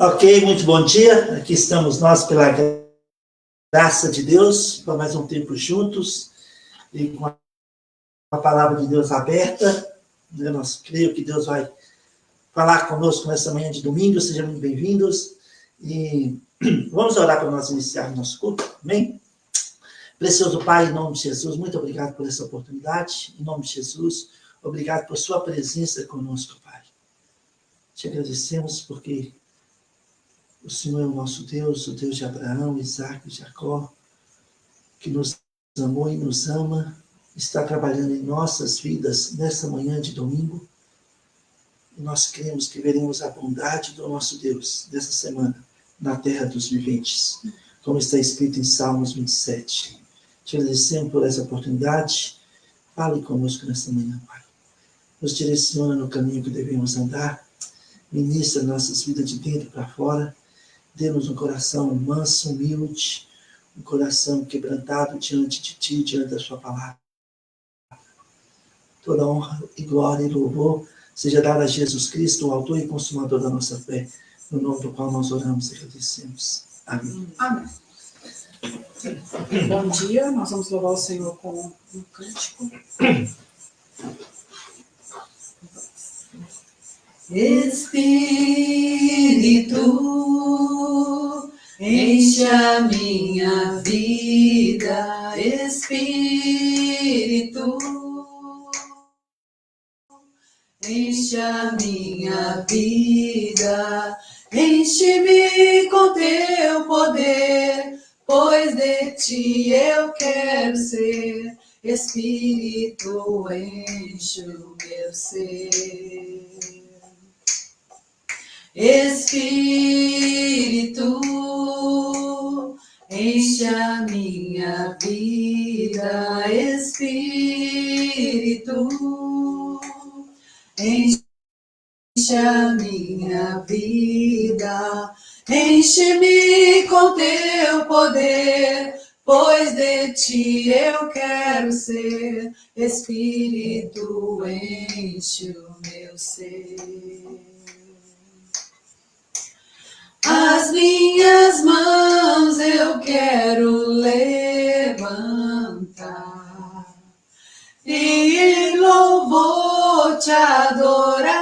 Ok, muito bom dia. Aqui estamos nós, pela graça de Deus, para mais um tempo juntos, e com a palavra de Deus aberta. Nós creio que Deus vai falar conosco nessa manhã de domingo. Sejam muito bem-vindos. E vamos orar para nós iniciarmos nosso culto. Amém? Precioso Pai, em nome de Jesus, muito obrigado por essa oportunidade. Em nome de Jesus, obrigado por sua presença conosco, Pai. Te agradecemos porque o Senhor é o nosso Deus, o Deus de Abraão, Isaac e Jacó, que nos amou e nos ama, está trabalhando em nossas vidas nessa manhã de domingo. E nós cremos que veremos a bondade do nosso Deus nessa semana, na terra dos viventes, como está escrito em Salmos 27. Te agradecemos por essa oportunidade. Fale conosco nessa manhã, Pai. Nos direciona no caminho que devemos andar. Ministra nossas vidas de dentro para fora. Dê-nos um coração manso, humilde, um coração quebrantado diante de Ti, diante da Sua palavra. Toda honra e glória e louvor seja dada a Jesus Cristo, o autor e consumador da nossa fé, no nome do qual nós oramos e agradecemos. Amém. Amém. Bom dia, nós vamos louvar o Senhor com um cântico. Espírito, enche a minha vida, Espírito, enche a minha vida, enche-me com teu poder, pois de ti eu quero ser. Espírito, enche o meu ser. Espírito, enche a minha vida, Espírito, enche a minha vida, enche-me com teu poder, pois de ti eu quero ser. Espírito, enche o meu ser. As minhas mãos eu quero levantar e em louvor te adorar.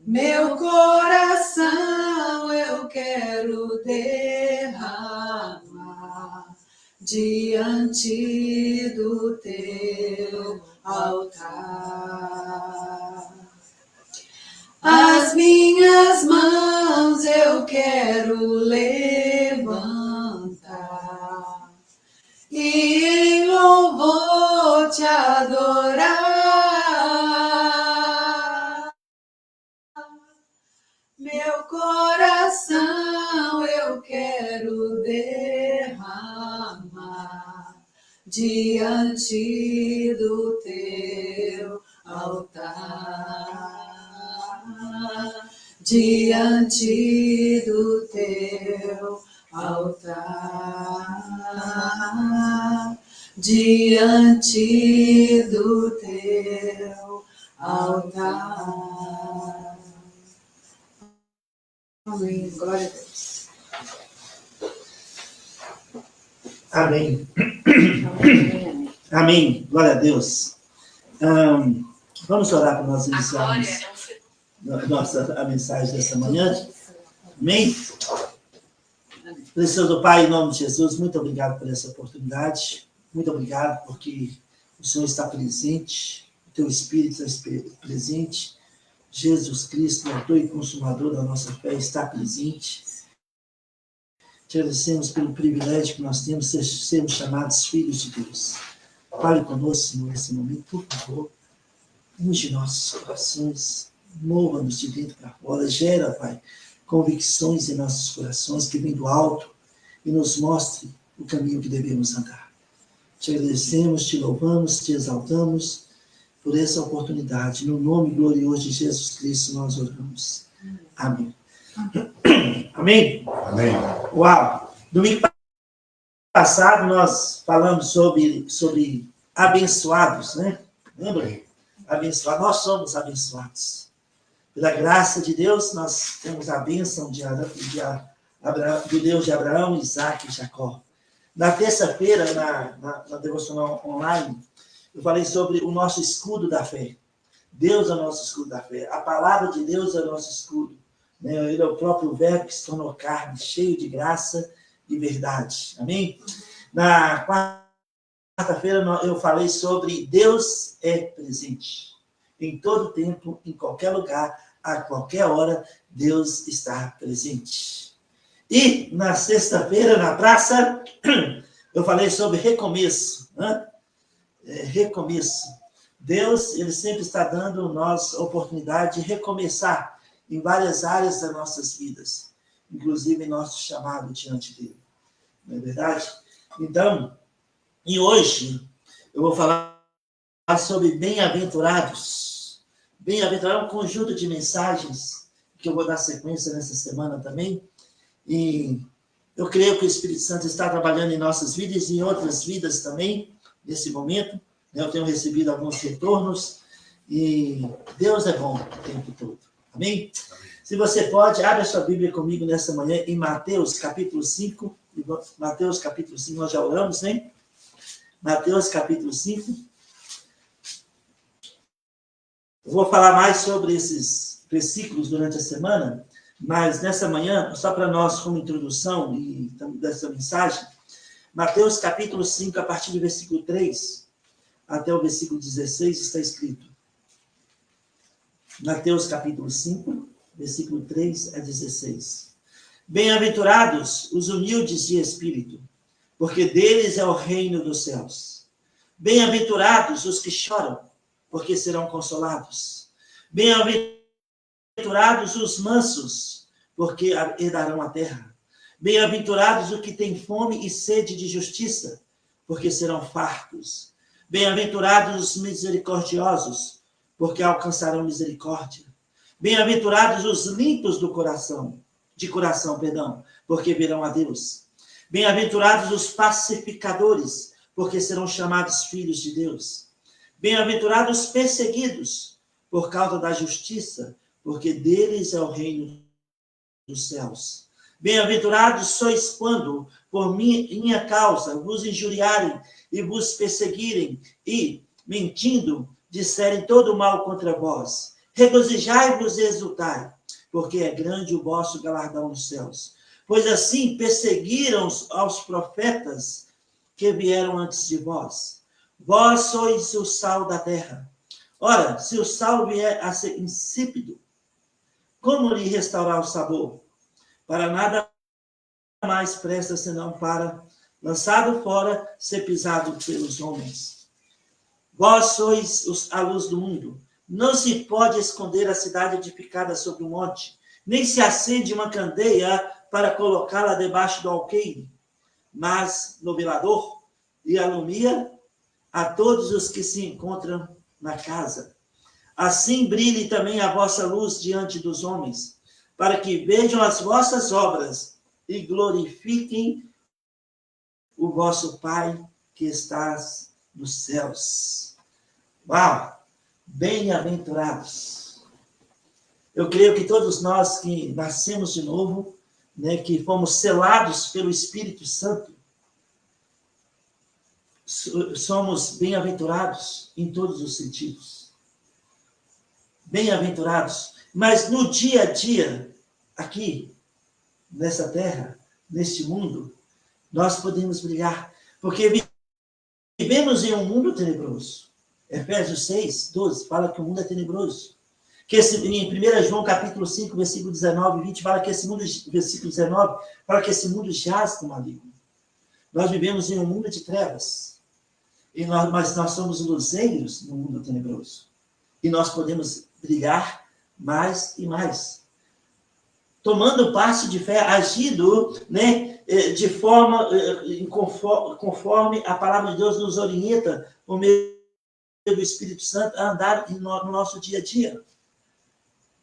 Meu coração eu quero derramar diante do teu altar. As minhas mãos eu quero levantar e em louvor te adorar. Meu coração eu quero derramar diante do teu altar. Diante do teu altar, diante do teu altar. Amém. Glória a Deus. Amém. Amém. Glória a Deus. Vamos orar para nós iniciarmos a mensagem dessa manhã. Amém? Precioso Pai, em nome de Jesus, muito obrigado por essa oportunidade. Muito obrigado porque o Senhor está presente, o Teu Espírito está presente. Jesus Cristo, o autor e consumador da nossa fé, está presente. Te agradecemos pelo privilégio que nós temos de sermos chamados filhos de Deus. Fale conosco, Senhor, nesse momento, por favor. Unge nossos corações. Mova-nos de dentro para fora, gera, Pai, convicções em nossos corações que vêm do alto e nos mostre o caminho que devemos andar. Te agradecemos, te louvamos, te exaltamos por essa oportunidade. No nome glorioso de Jesus Cristo nós oramos. Amém. Amém? Amém. Uau! Domingo passado nós falamos sobre abençoados, né? Lembra? abençoados. Nós somos abençoados. Pela graça de Deus, nós temos a bênção do Deus de Abraão, Isaac e Jacó. Na terça-feira, na devocional online, eu falei sobre o nosso escudo da fé. Deus é o nosso escudo da fé. A palavra de Deus é o nosso escudo. Ele é o próprio verbo que se tornou carne, cheio de graça e verdade. Amém? Na quarta-feira eu falei sobre Deus é presente. Em todo tempo, em qualquer lugar, a qualquer hora, Deus está presente. E na sexta-feira, na praça, eu falei sobre recomeço. Recomeço. Deus, ele sempre está dando a nós a oportunidade de recomeçar em várias áreas das nossas vidas, inclusive em nosso chamado diante dele. Não é verdade? Então, e hoje, eu vou falar sobre bem-aventurados. Bem-aventurado é um conjunto de mensagens que eu vou dar sequência nessa semana também. E eu creio que o Espírito Santo está trabalhando em nossas vidas e em outras vidas também, nesse momento. Eu tenho recebido alguns retornos e Deus é bom o tempo todo. Amém? Se você pode, abre a sua Bíblia comigo nessa manhã em Mateus capítulo 5. Mateus capítulo 5, nós já oramos, né? Mateus capítulo 5. Eu vou falar mais sobre esses versículos durante a semana, mas nessa manhã, só para nós como introdução e dessa mensagem, Mateus capítulo 5, a partir do versículo 3 até o versículo 16, está escrito. Mateus capítulo 5, versículo 3 a 16. Bem-aventurados os humildes de espírito, porque deles é o reino dos céus. Bem-aventurados os que choram, porque serão consolados. Bem-aventurados os mansos, porque herdarão a terra. Bem-aventurados os que têm fome e sede de justiça, porque serão fartos. Bem-aventurados os misericordiosos, porque alcançarão misericórdia. Bem-aventurados os limpos de coração, porque verão a Deus. Bem-aventurados os pacificadores, porque serão chamados filhos de Deus. Bem-aventurados os perseguidos, por causa da justiça, porque deles é o reino dos céus. Bem-aventurados sois quando, por minha causa, vos injuriarem e vos perseguirem, e, mentindo, disserem todo mal contra vós. Regozijai-vos e exultai, porque é grande o vosso galardão nos céus. Pois assim perseguiram aos profetas que vieram antes de vós. Vós sois o sal da terra. Ora, se o sal vier a ser insípido, como lhe restaurar o sabor? Para nada mais presta senão para, lançado fora, ser pisado pelos homens. Vós sois a luz do mundo. Não se pode esconder a cidade edificada sobre um monte, nem se acende uma candeia para colocá-la debaixo do alqueire, mas no velador, e alumia a todos os que se encontram na casa. Assim brilhe também a vossa luz diante dos homens, para que vejam as vossas obras e glorifiquem o vosso Pai que estás nos céus. Uau! Bem-aventurados. Eu creio que todos nós que nascemos de novo, né, que fomos selados pelo Espírito Santo, somos bem-aventurados em todos os sentidos. Bem-aventurados. Mas no dia a dia, aqui, nessa terra, neste mundo, nós podemos brilhar, porque vivemos em um mundo tenebroso. Efésios 6, 12, fala que o mundo é tenebroso. Em 1 João capítulo 5, versículo 19 e 20, fala que esse mundo, versículo 19, fala que esse mundo jaz no maligno. Nós vivemos em um mundo de trevas, mas nós somos luzeiros no mundo tenebroso. E nós podemos brilhar mais e mais. Tomando passo de fé, agindo, né, de forma, conforme a palavra de Deus nos orienta, por meio do Espírito Santo, a andar no nosso dia a dia.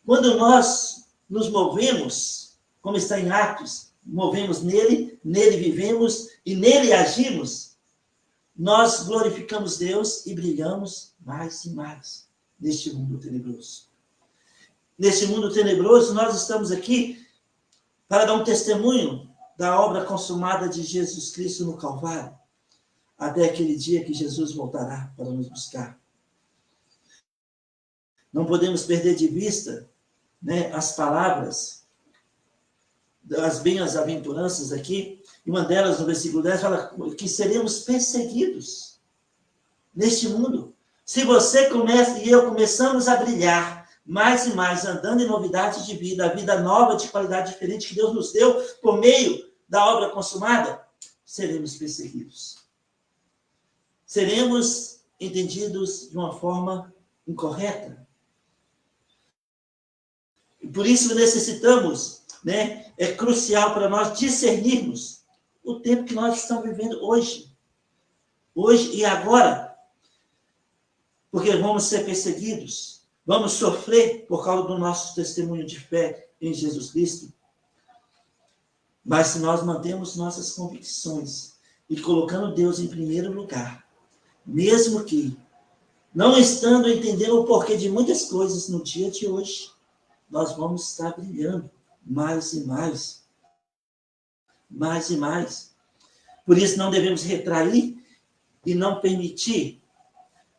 Quando nós nos movemos, como está em Atos, movemos nele vivemos e nele agimos, nós glorificamos Deus e brilhamos mais e mais. neste mundo tenebroso. Neste mundo tenebroso, nós estamos aqui para dar um testemunho da obra consumada de Jesus Cristo no Calvário, até aquele dia que Jesus voltará para nos buscar. Não podemos perder de vista, né, as palavras das bem-aventuranças aqui. Uma delas, no versículo 10, fala que seremos perseguidos neste mundo. Se você começa e eu começamos a brilhar mais e mais, andando em novidade de vida, a vida nova, de qualidade diferente que Deus nos deu por meio da obra consumada, seremos perseguidos. Seremos entendidos de uma forma incorreta. E por isso necessitamos, né, é crucial para nós discernirmos o tempo que nós estamos vivendo hoje. Hoje e agora. Porque vamos ser perseguidos, vamos sofrer por causa do nosso testemunho de fé em Jesus Cristo. Mas se nós mantemos nossas convicções e colocando Deus em primeiro lugar, mesmo que não estando entendendo o porquê de muitas coisas no dia de hoje, nós vamos estar brilhando mais e mais. Mais e mais. Por isso não devemos retrair e não permitir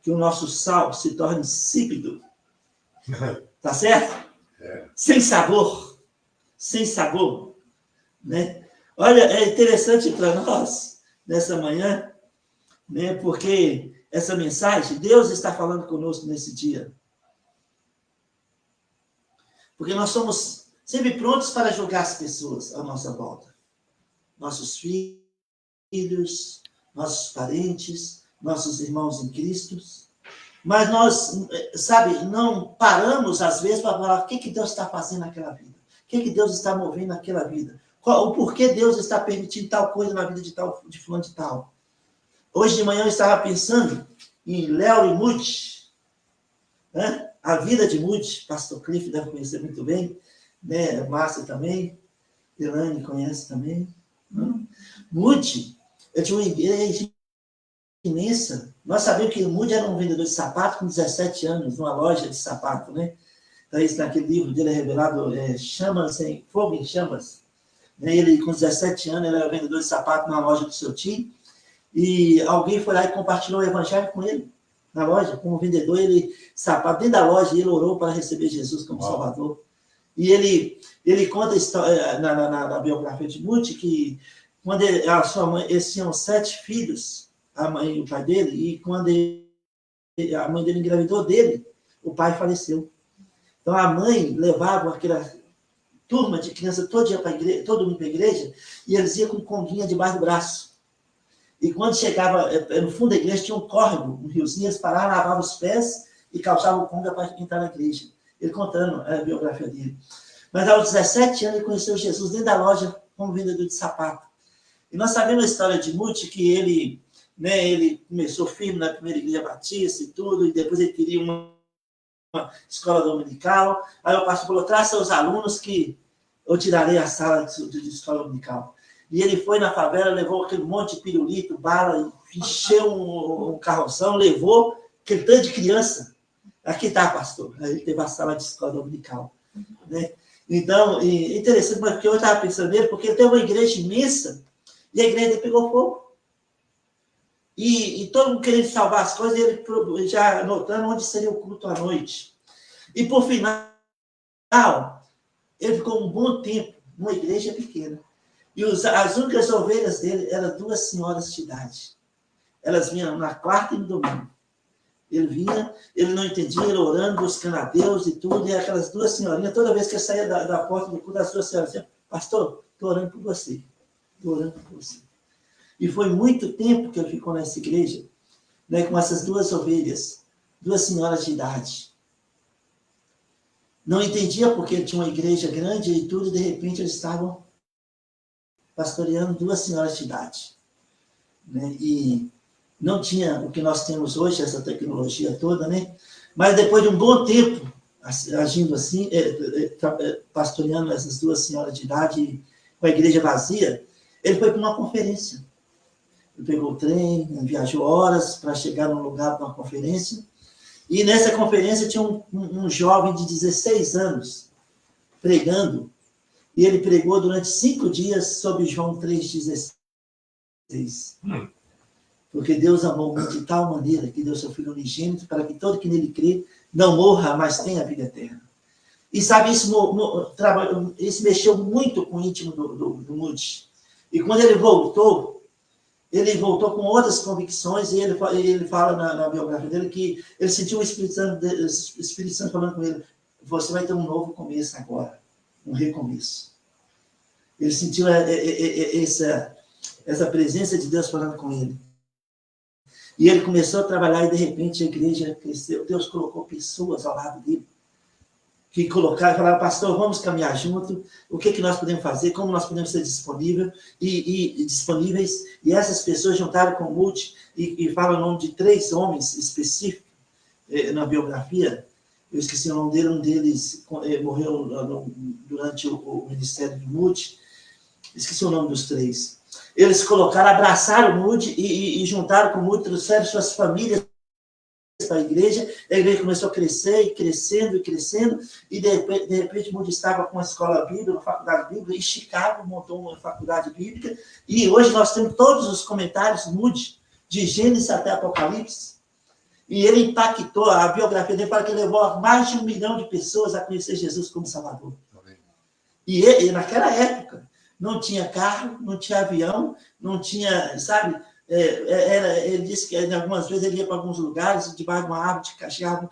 que o nosso sal se torne insípido. Tá certo? É. Sem sabor. Sem sabor. Né? Olha, é interessante para nós, nessa manhã, né, porque essa mensagem, Deus está falando conosco nesse dia. Porque nós somos sempre prontos para julgar as pessoas à nossa volta. Nossos filhos, nossos parentes, nossos irmãos em Cristo. Mas nós, sabe, não paramos às vezes para falar o que Deus está fazendo naquela vida. O que Deus está movendo naquela vida. O porquê Deus está permitindo tal coisa na vida de fulano de tal. Hoje de manhã eu estava pensando em Léo e Moody, né? A vida de Moody, pastor Cliff deve conhecer muito bem, né? Márcia também, Elaine conhece também. Moody, eu tinha uma igreja imensa. Nós sabemos que o Moody era um vendedor de sapato com 17 anos, numa loja de sapato, né? Então, isso naquele livro dele é revelado, Chamas, Fogo em Chamas. Ele, com 17 anos, ele era vendedor de sapato na loja do seu tio, e alguém foi lá e compartilhou o evangelho com ele, na loja, como vendedor, ele, sapato, dentro da loja, ele orou para receber Jesus como Salvador. E ele conta a história, na biografia de Moody, que quando a sua mãe, eles tinham 7 filhos, a mãe e o pai dele, e quando a mãe dele engravidou dele, o pai faleceu. Então a mãe levava aquela turma de criança todo mundo para a igreja, e eles iam com conguinha debaixo do braço. E quando chegava no fundo da igreja, tinha um córrego, um riozinho, eles paravam, lavavam os pés e calçavam o conga para entrar na igreja. Ele contando a biografia dele. Mas aos 17 anos ele conheceu Jesus dentro da loja como vendedor de sapato. E nós sabemos a história de Moody, que ele, né, ele começou firme na primeira igreja batista e tudo, e depois ele queria uma escola dominical. Aí o pastor falou, traz seus alunos que eu tirarei a sala de escola dominical. E ele foi na favela, levou aquele monte de pirulito, bala, encheu um carroção, levou aquele tanto de criança. Aqui está, pastor. Aí ele teve a sala de escola dominical. Né? Então, é interessante, porque eu estava pensando nele, porque ele tem uma igreja imensa, e a igreja dele pegou fogo. E todo mundo querendo salvar as coisas, e ele já anotando onde seria o culto à noite. E por final, ele ficou um bom tempo numa igreja pequena. E as únicas ovelhas dele eram 2 senhoras de idade. Elas vinham na quarta e no domingo. Ele vinha, ele não entendia, ele orando, buscando a Deus e tudo, e aquelas 2 senhorinhas, toda vez que eu saía da porta do culto, as 2 senhoras diziam, pastor, estou orando por você. Estou orando por você. E foi muito tempo que ele ficou nessa igreja, né, com essas 2 ovelhas, 2 senhoras de idade. Não entendia porque tinha uma igreja grande e tudo, e de repente eles estavam pastoreando 2 senhoras de idade. Né? E não tinha o que nós temos hoje, essa tecnologia toda, né? Mas depois de um bom tempo, agindo assim, pastoreando essas 2 senhoras de idade, com a igreja vazia, ele foi para uma conferência. Ele pegou o trem, viajou horas para chegar num lugar para uma conferência, E nessa conferência tinha um jovem de 16 anos pregando, e ele pregou durante 5 dias sobre João 3,16. Porque Deus amou o mundo de tal maneira que deu seu Filho unigênito para que todo que nele crê não morra, mas tenha vida eterna. E sabe, isso mexeu muito com o íntimo do Moody. E quando ele voltou com outras convicções, e ele fala na biografia dele que ele sentiu o Espírito Santo falando com ele: você vai ter um novo começo agora, um recomeço. Ele sentiu essa presença de Deus falando com ele. E ele começou a trabalhar e, de repente, a igreja cresceu. Deus colocou pessoas ao lado dele que falaram: pastor, vamos caminhar junto, o que nós podemos fazer, como nós podemos ser disponíveis. E essas pessoas juntaram com o Moody e falam o nome de 3 homens específicos na biografia. Eu esqueci o nome dele, um deles morreu durante o ministério do Moody. Esqueci o nome dos 3. Eles abraçaram o Moody e juntaram com o Moody, trouxeram suas famílias para a igreja começou a crescer, e crescendo, e de repente o Moody estava com uma escola bíblica, uma faculdade bíblica, e Chicago montou uma faculdade bíblica, e hoje nós temos todos os comentários Moody, de Gênesis até Apocalipse, e ele impactou, a biografia dele fala que levou mais de 1 milhão de pessoas a conhecer Jesus como Salvador. E naquela época, não tinha carro, não tinha avião, não tinha, sabe, ele disse que algumas vezes ele ia para alguns lugares, debaixo de uma árvore, chegava um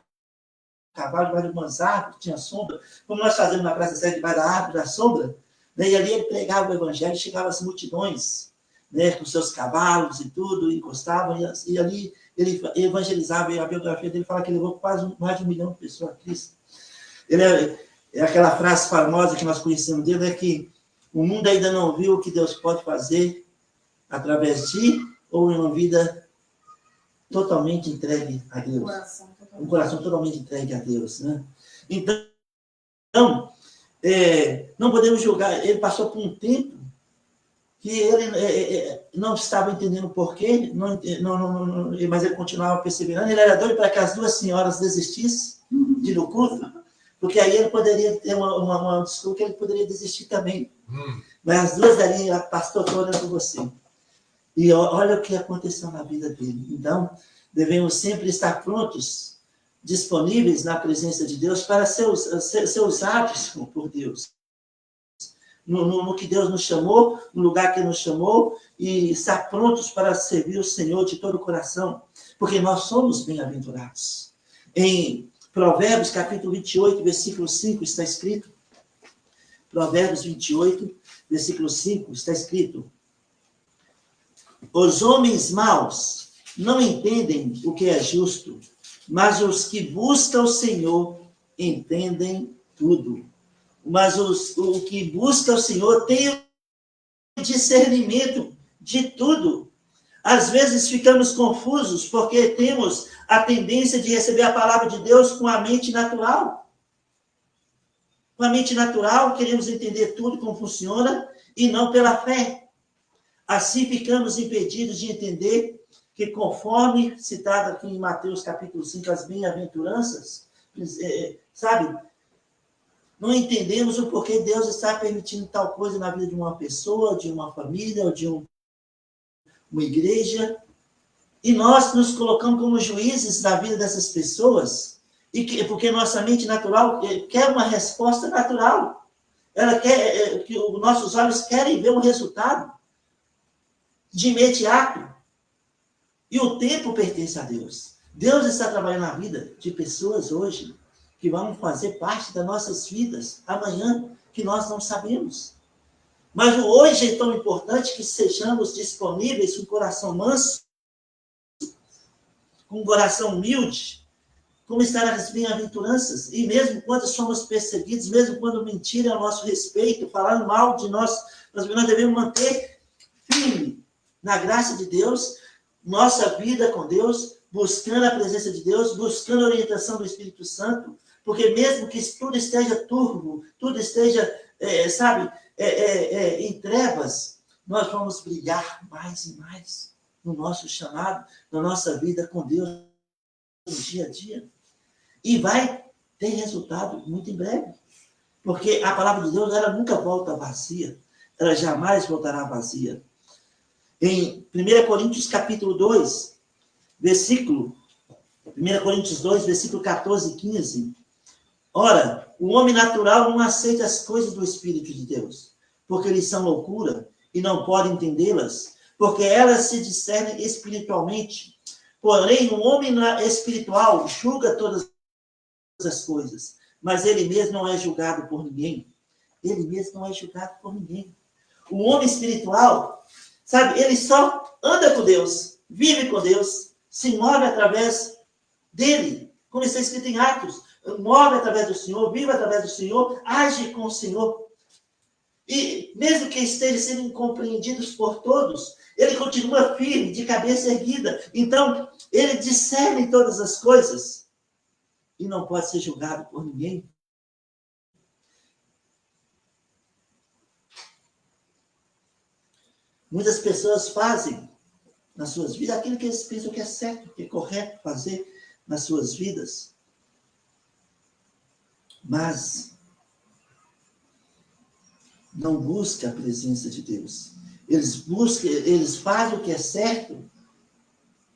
cavalo, debaixo de umas árvores, tinha sombra, como nós fazemos na Praça 7, debaixo da árvore, da sombra, né? E ali ele pregava o evangelho, chegava as multidões, né, com seus cavalos e tudo, encostavam, e ali ele evangelizava, e a biografia dele fala que ele levou quase mais de 1 milhão de pessoas a Cristo. Aquela frase famosa que nós conhecemos dele, que o mundo ainda não viu o que Deus pode fazer através de, ou em uma vida totalmente entregue a Deus. Um coração totalmente entregue a Deus, né? Então, não podemos julgar. Ele passou por um tempo que ele não estava entendendo o porquê, mas ele continuava perseverando. Ele era doido para que as 2 senhoras desistissem de ir no culto, porque aí ele poderia ter uma desculpa que ele poderia desistir também. Mas as 2 ali, pastor, estou orando por você. E olha o que aconteceu na vida dele. Então, devemos sempre estar prontos, disponíveis na presença de Deus para ser usados por Deus. No que Deus nos chamou, no lugar que Ele nos chamou, e estar prontos para servir o Senhor de todo o coração, porque nós somos bem-aventurados. Em Provérbios, capítulo 28, versículo 5, está escrito, Provérbios 28, versículo 5, está escrito: os homens maus não entendem o que é justo, mas os que buscam o Senhor entendem tudo. Mas o que busca o Senhor tem o discernimento de tudo. Às vezes ficamos confusos porque temos a tendência de receber a palavra de Deus com a mente natural. Com a mente natural, queremos entender tudo como funciona e não pela fé. Assim ficamos impedidos de entender que, conforme citado aqui em Mateus capítulo 5, as bem-aventuranças, sabe, não entendemos o porquê Deus está permitindo tal coisa na vida de uma pessoa, de uma família, ou de uma igreja, e nós nos colocamos como juízes da vida dessas pessoas, porque nossa mente natural quer uma resposta natural. Ela quer que os nossos olhos querem ver um resultado de imediato. E o tempo pertence a Deus. Deus está trabalhando na vida de pessoas hoje que vão fazer parte das nossas vidas amanhã, que nós não sabemos. Mas o hoje é tão importante que sejamos disponíveis com o coração manso, com o coração humilde, como estar as bem-aventuranças. E mesmo quando somos perseguidos, mesmo quando mentirem ao nosso respeito, falando mal de nós devemos manter firme na graça de Deus, nossa vida com Deus, buscando a presença de Deus, buscando a orientação do Espírito Santo, porque mesmo que tudo esteja turvo, tudo esteja, em trevas, nós vamos brilhar mais e mais no nosso chamado, na nossa vida com Deus, no dia a dia. E vai ter resultado muito em breve. Porque a palavra de Deus, ela nunca volta vazia. Ela jamais voltará vazia. Em 1 Coríntios capítulo 2, versículo 1 Coríntios 2, versículo 14 e 15. Ora, o homem natural não aceita as coisas do Espírito de Deus, porque eles são loucura e não pode entendê-las, porque elas se discernem espiritualmente. Porém, o homem espiritual julga todas as coisas, mas ele mesmo não é julgado por ninguém. Ele mesmo não é julgado por ninguém. O homem espiritual, sabe, ele só anda com Deus, vive com Deus, se move através dele, como está escrito em Atos, move através do Senhor, vive através do Senhor, age com o Senhor. E mesmo que esteja sendo incompreendidos por todos, ele continua firme, de cabeça erguida. Então, ele discerne todas as coisas e não pode ser julgado por ninguém. Muitas pessoas fazem nas suas vidas aquilo que eles pensam que é certo, que é correto fazer nas suas vidas. Mas não buscam a presença de Deus. Eles fazem o que é certo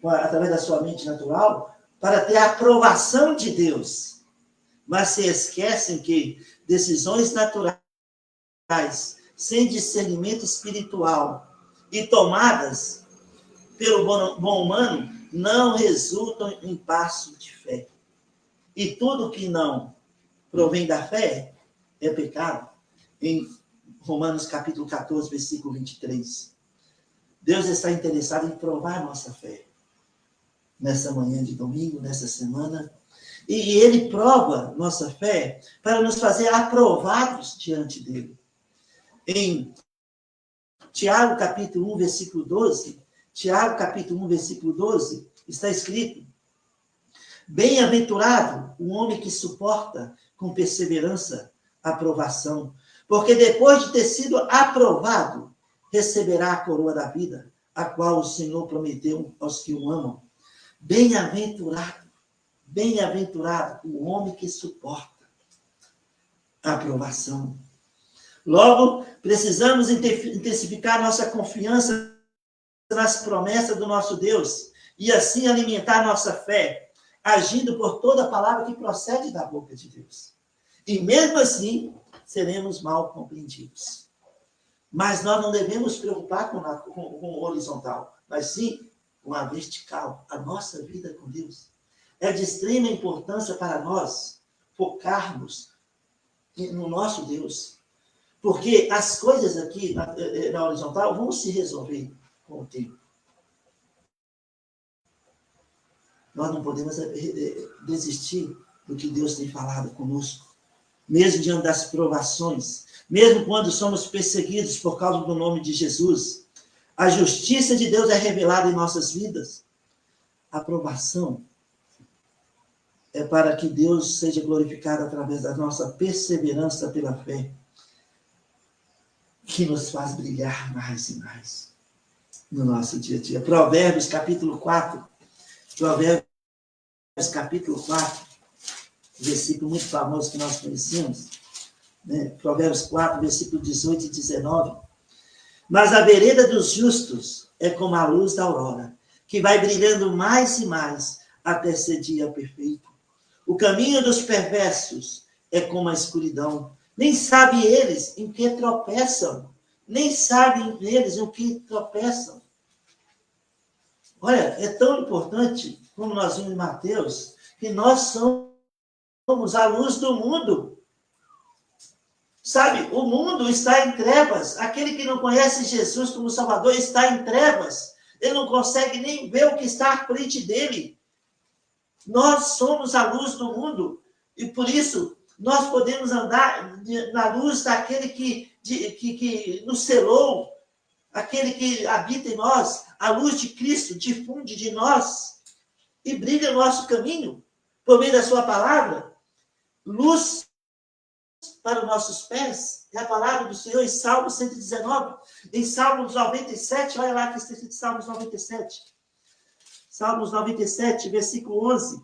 através da sua mente natural para ter a aprovação de Deus. Mas se esquecem que decisões naturais, sem discernimento espiritual e tomadas pelo bom humano, não resultam em passo de fé. E tudo que não provém da fé é pecado. Em Romanos capítulo 14, versículo 23. Deus está interessado em provar a nossa fé. Nessa manhã de domingo, nessa semana. E Ele prova nossa fé para nos fazer aprovados diante dEle. Em Tiago capítulo 1, versículo 12, Tiago capítulo 1, versículo 12, está escrito: bem-aventurado o homem que suporta com perseverança a aprovação, porque depois de ter sido aprovado, receberá a coroa da vida, a qual o Senhor prometeu aos que o amam. Bem-aventurado o homem que suporta a aprovação. Logo, precisamos intensificar nossa confiança nas promessas do nosso Deus e assim alimentar nossa fé, agindo por toda a palavra que procede da boca de Deus. E mesmo assim, seremos mal compreendidos. Mas nós não devemos preocupar com o horizontal, mas sim com a vertical, a nossa vida com Deus. É de extrema importância para nós focarmos no nosso Deus. Porque as coisas aqui na horizontal vão se resolver com o tempo. Nós não podemos desistir do que Deus tem falado conosco. Mesmo diante das provações, mesmo quando somos perseguidos por causa do nome de Jesus, a justiça de Deus é revelada em nossas vidas. A aprovação é para que Deus seja glorificado através da nossa perseverança pela fé, que nos faz brilhar mais e mais no nosso dia a dia. Provérbios capítulo 4, versículo muito famoso que nós conhecemos, né? Provérbios 4, versículo 18 e 19. Mas a vereda dos justos é como a luz da aurora, que vai brilhando mais e mais até ser dia perfeito. O caminho dos perversos é como a escuridão. Nem sabem eles em que tropeçam. Nem sabem eles em que tropeçam. Olha, é tão importante, como nós vimos em Mateus, que nós somos a luz do mundo. Sabe, o mundo está em trevas. Aquele que não conhece Jesus como Salvador está em trevas. Ele não consegue nem ver o que está à frente dele. Nós somos a luz do mundo. E por isso, nós podemos andar na luz daquele que nos selou, aquele que habita em nós. A luz de Cristo difunde de nós e brilha no nosso caminho, por meio da sua palavra. Luz para os nossos pés é a palavra do Senhor em Salmo 119. Em Salmos 97, olha lá que está escrito Salmos 97. Salmos 97, versículo 11.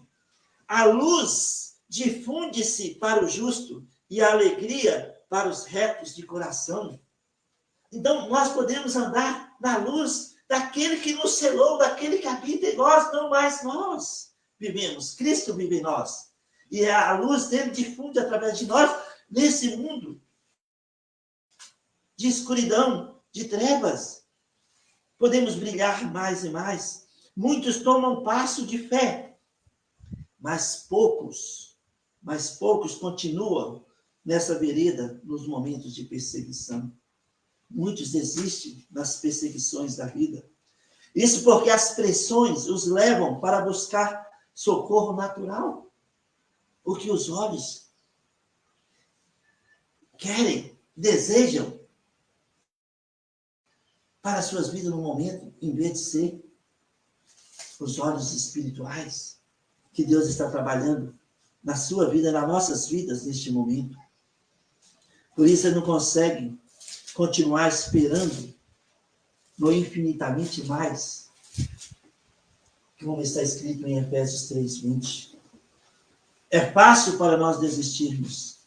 A luz difunde-se para o justo e a alegria para os retos de coração. Então, nós podemos andar na luz daquele que nos selou, daquele que habita em nós, não mais nós vivemos. Cristo vive em nós. E a luz dele difunde através de nós nesse mundo de escuridão, de trevas. Podemos brilhar mais e mais. Muitos tomam passo de fé, mas poucos continuam nessa vereda nos momentos de perseguição. Muitos desistem nas perseguições da vida. Isso porque as pressões os levam para buscar socorro natural. O que os olhos querem, desejam para as suas vidas no momento, em vez de ser os olhos espirituais que Deus está trabalhando na sua vida, nas nossas vidas neste momento. Por isso, ele não consegue continuar esperando no infinitamente mais, como está escrito em Efésios 3:20. É fácil para nós desistirmos.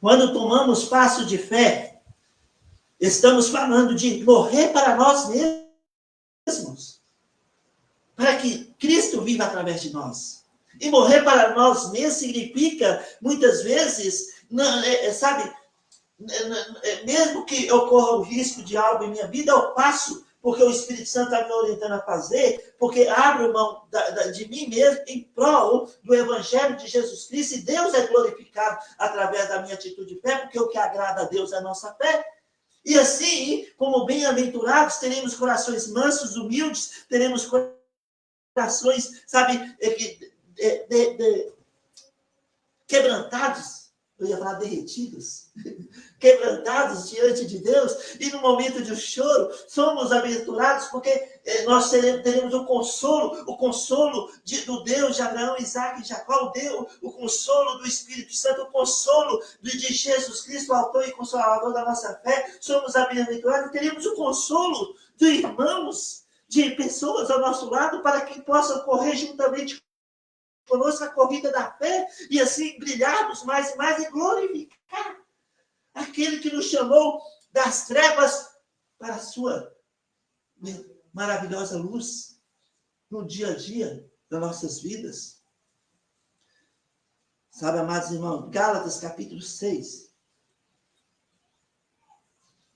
Quando tomamos passo de fé, estamos falando de morrer para nós mesmos, para que Cristo viva através de nós. E morrer para nós mesmos significa, muitas vezes, mesmo que ocorra o risco de algo em minha vida, eu faço, porque o Espírito Santo está me orientando a fazer, porque abro mão de mim mesmo em prol do Evangelho de Jesus Cristo, e Deus é glorificado através da minha atitude de fé, porque o que agrada a Deus é a nossa fé. E assim, como bem-aventurados, teremos corações mansos, humildes, teremos corações, quebrantados, eu ia falar derretidos, quebrantados diante de Deus, e no momento de choro, somos aventurados, porque nós teremos o consolo do Deus de Abraão, Isaac e Jacó, o consolo do Espírito Santo, o consolo de Jesus Cristo, o autor e consolador da nossa fé. Somos aventurados, teremos o consolo de irmãos, de pessoas ao nosso lado, para que possam correr juntamente conosco a corrida da fé, e assim brilharmos mais e mais e glorificar aquele que nos chamou das trevas para a sua maravilhosa luz no dia a dia das nossas vidas. Sabe, amados irmãos, Gálatas capítulo 6.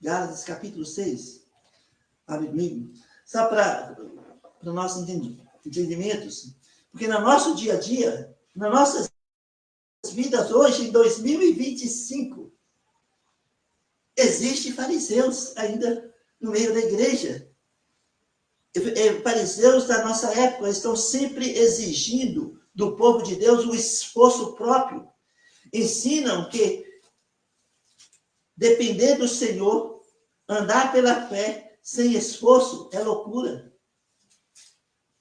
Gálatas capítulo 6. Abre comigo. Só para nossos entendimentos, porque no nosso dia a dia, nas nossas vidas hoje, em 2025, existem fariseus ainda no meio da igreja. Fariseus da nossa época estão sempre exigindo do povo de Deus um esforço próprio. Ensinam que depender do Senhor, andar pela fé sem esforço é loucura.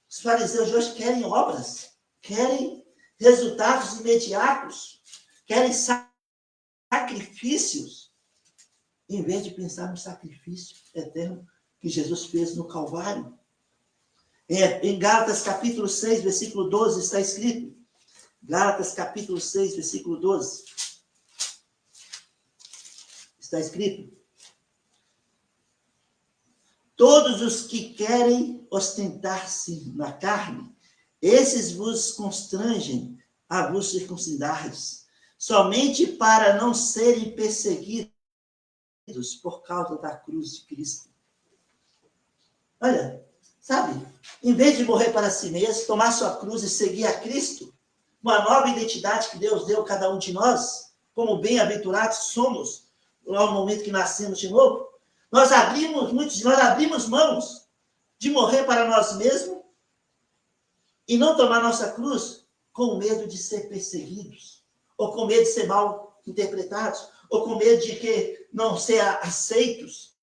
Os fariseus de hoje querem obras, querem resultados imediatos, querem sacrifícios, em vez de pensar no sacrifício eterno que Jesus fez no Calvário. Em Gálatas capítulo 6, versículo 12, está escrito. Gálatas capítulo 6, versículo 12. Está escrito: todos os que querem ostentar-se na carne, esses vos constrangem a vos circuncidares, somente para não serem perseguidos por causa da cruz de Cristo. Olha, sabe, em vez de morrer para si mesmo, tomar sua cruz e seguir a Cristo, uma nova identidade que Deus deu a cada um de nós, como bem-aventurados somos, no momento que nascemos de novo, muitos de nós abrimos mãos de morrer para nós mesmos e não tomar nossa cruz com medo de ser perseguidos, ou com medo de ser mal interpretados, ou com medo de que não ser aceitos.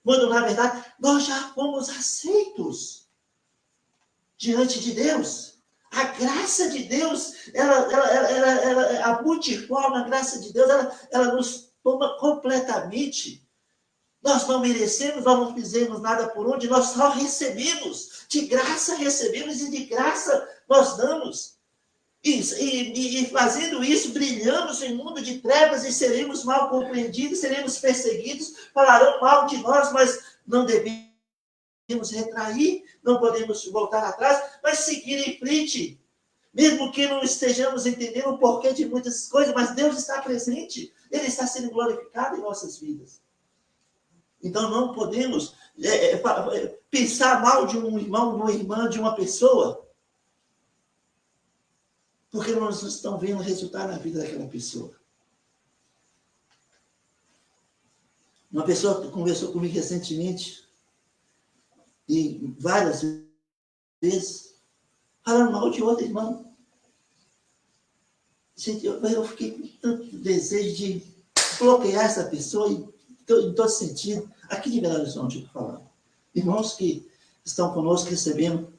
Quando, na verdade, nós já fomos aceitos diante de Deus. A graça de Deus, a multiforme, a graça de Deus, ela nos toma completamente. Nós não merecemos, nós não fizemos nada por onde, nós só recebemos. De graça recebemos e de graça nós damos. E fazendo isso, brilhamos em mundo de trevas e seremos mal compreendidos, seremos perseguidos, falarão mal de nós, mas não devemos retrair, não podemos voltar atrás, mas seguir em frente. Mesmo que não estejamos entendendo o porquê de muitas coisas, mas Deus está presente, Ele está sendo glorificado em nossas vidas. Então não podemos pensar mal de um irmão, de uma irmã, de uma pessoa, porque nós não estamos vendo o resultado na vida daquela pessoa. Uma pessoa conversou comigo recentemente, e várias vezes, falando mal de outro irmão. Gente, eu fiquei com tanto desejo de bloquear essa pessoa em todo sentido. Aqui de Belo Horizonte, eu estou falando. Irmãos que estão conosco recebendo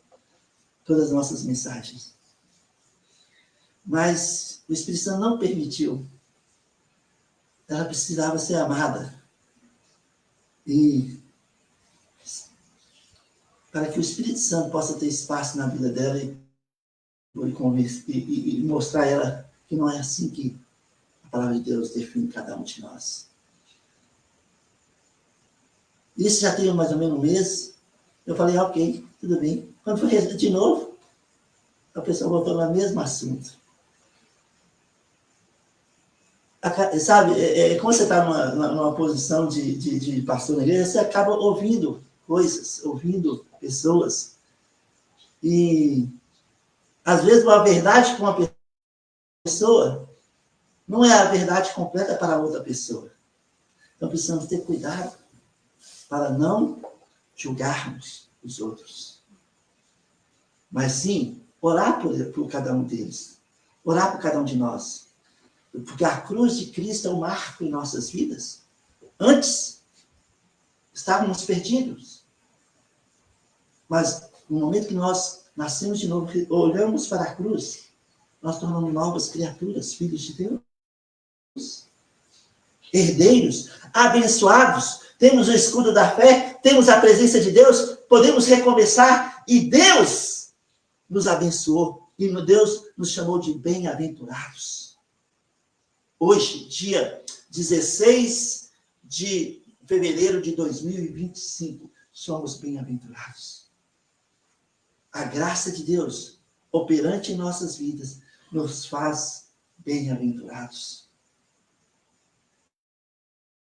todas as nossas mensagens. Mas o Espírito Santo não permitiu. Ela precisava ser amada. E para que o Espírito Santo possa ter espaço na vida dela e mostrar a ela que não é assim que a palavra de Deus define cada um de nós. Isso já tem mais ou menos um mês. Eu falei, ok, tudo bem. Quando foi de novo, a pessoa voltou no mesmo assunto. Sabe, quando você está numa posição de pastor na igreja, você acaba ouvindo coisas, ouvindo pessoas. E, às vezes, uma verdade com uma pessoa não é a verdade completa para outra pessoa. Então, precisamos ter cuidado para não julgarmos os outros. Mas, sim, orar por cada um deles. Orar por cada um de nós. Porque a cruz de Cristo é um marco em nossas vidas. Antes, estávamos perdidos. Mas, no momento que nós nascemos de novo, olhamos para a cruz, nós tornamos novas criaturas, filhos de Deus. Herdeiros, abençoados, temos o escudo da fé, temos a presença de Deus, podemos recomeçar, e Deus nos abençoou, e Deus nos chamou de bem-aventurados. Hoje, dia 16 de fevereiro de 2025, somos bem-aventurados. A graça de Deus, operante em nossas vidas, nos faz bem-aventurados.